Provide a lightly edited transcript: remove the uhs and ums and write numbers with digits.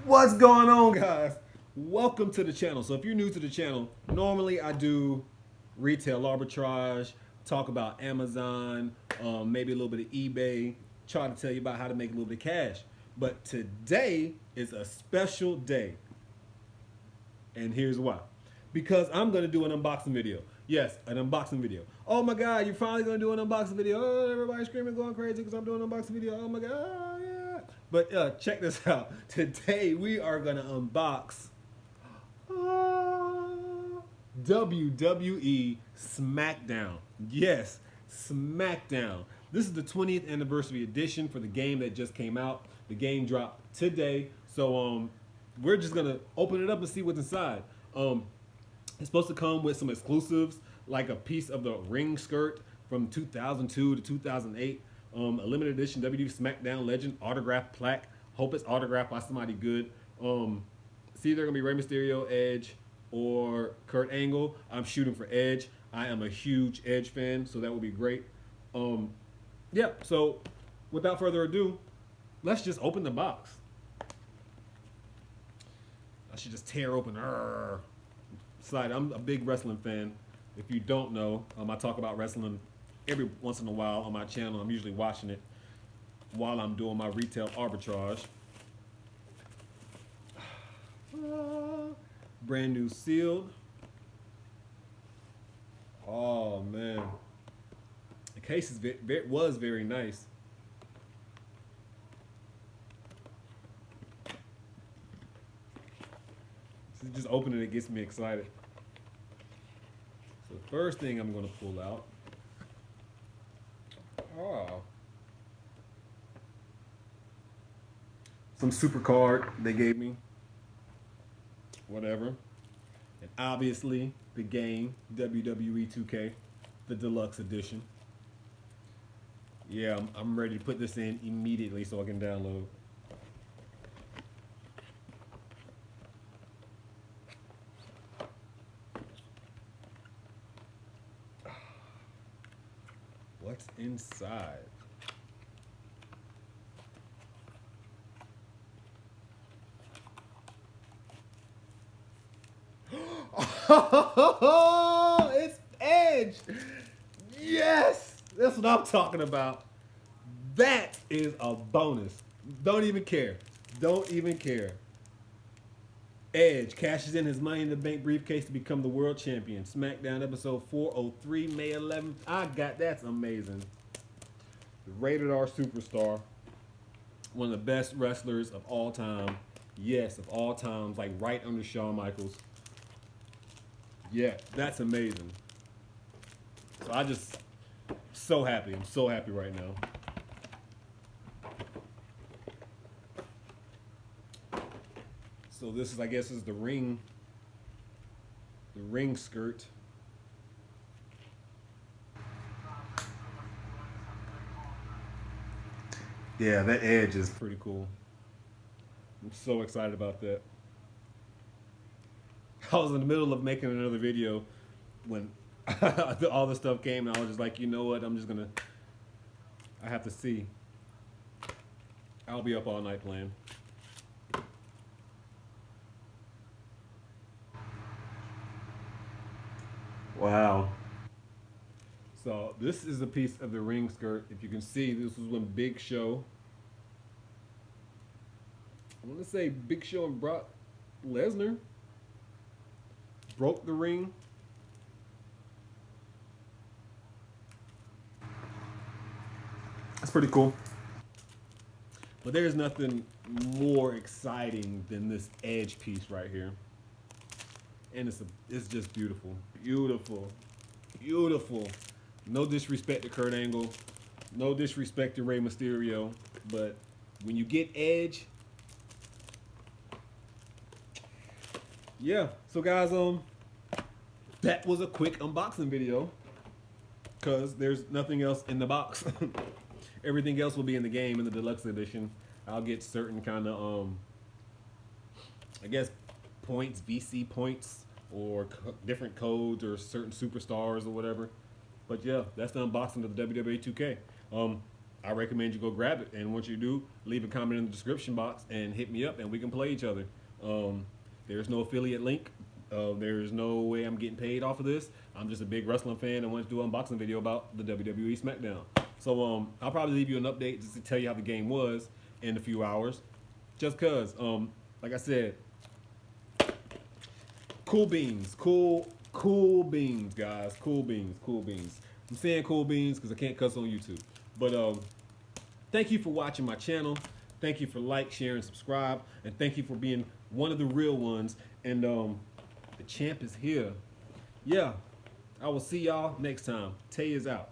What's going on, guys? Welcome to the channel. So if you're new to the channel, normally I do retail arbitrage, talk about Amazon, maybe a little bit of eBay, try to tell you about how to make a little bit of cash. But today is a special day. And here's why. Because I'm going to do an unboxing video. Yes, an unboxing video. Oh my God, you're finally going to do an unboxing video. Oh, everybody's screaming, going crazy because I'm doing an unboxing video. Oh my God, oh, yeah. But check this out. Today we are going to unbox WWE Smackdown. Yes, Smackdown. This is the 20th anniversary edition for the game that just came out. The game dropped today. So we're just going to open it up and see what's inside. It's supposed to come with some exclusives, like a piece of the ring skirt from 2002 to 2008, a limited edition WWE Smackdown Legend autograph plaque. Hope it's autographed by somebody good. It's either gonna be Rey Mysterio, Edge, or Kurt Angle. I'm shooting for Edge. I am a huge Edge fan, so that would be great. Yeah. So, without further ado, let's just open the box. I should just tear open. Side. I'm a big wrestling fan. If you don't know, I talk about wrestling every once in a while on my channel. I'm usually watching it while I'm doing my retail arbitrage. Brand new sealed. Oh man, the case was very nice. Just opening it gets me excited. So the first thing I'm going to pull out. Oh. Some super card they gave me. Whatever. And obviously the game, WWE 2k, the deluxe edition. Yeah, I'm ready to put this in immediately so I can download. What's inside? Oh, it's Edge. Yes, that's what I'm talking about. That is a bonus. Don't even care. Don't even care. Edge cashes in his Money in the Bank briefcase to become the world champion. SmackDown episode 403, May 11th. That's amazing. The rated R superstar. One of the best wrestlers of all time. Yes, of all times, like right under Shawn Michaels. Yeah, that's amazing. So I just, so happy. I'm so happy right now. So this is, I guess, is the ring skirt. Yeah, that Edge is pretty cool. I'm so excited about that. I was in the middle of making another video when all this stuff came, and I was just like, you know what? I have to see. I'll be up all night playing. Wow. So this is a piece of the ring skirt. If you can see, this was when Big Show, I want to say Big Show and Brock Lesnar broke the ring. That's pretty cool. But there's nothing more exciting than this Edge piece right here. And it's just beautiful. Beautiful. Beautiful. No disrespect to Kurt Angle. No disrespect to Rey Mysterio. But when you get Edge, yeah. So guys, that was a quick unboxing video because there's nothing else in the box. Everything else will be in the game in the deluxe edition. I'll get certain kind of I guess points, VC points, or different codes or certain superstars or whatever. But yeah, that's the unboxing of the WWE 2K. I recommend you go grab it. And once you do, leave a comment in the description box and hit me up, and we can play each other. There's no affiliate link. There's no way I'm getting paid off of this. I'm just a big wrestling fan and want to do an unboxing video about the WWE Smackdown. So I'll probably leave you an update just to tell you how the game was in a few hours. Just cause, like I said, cool beans, cool beans, guys, cool beans. I'm saying cool beans because I can't cuss on YouTube. But thank you for watching my channel. Thank you for like, share, and subscribe, and thank you for being one of the real ones. And the champ is here. Yeah, I will see y'all next time. Tay is out.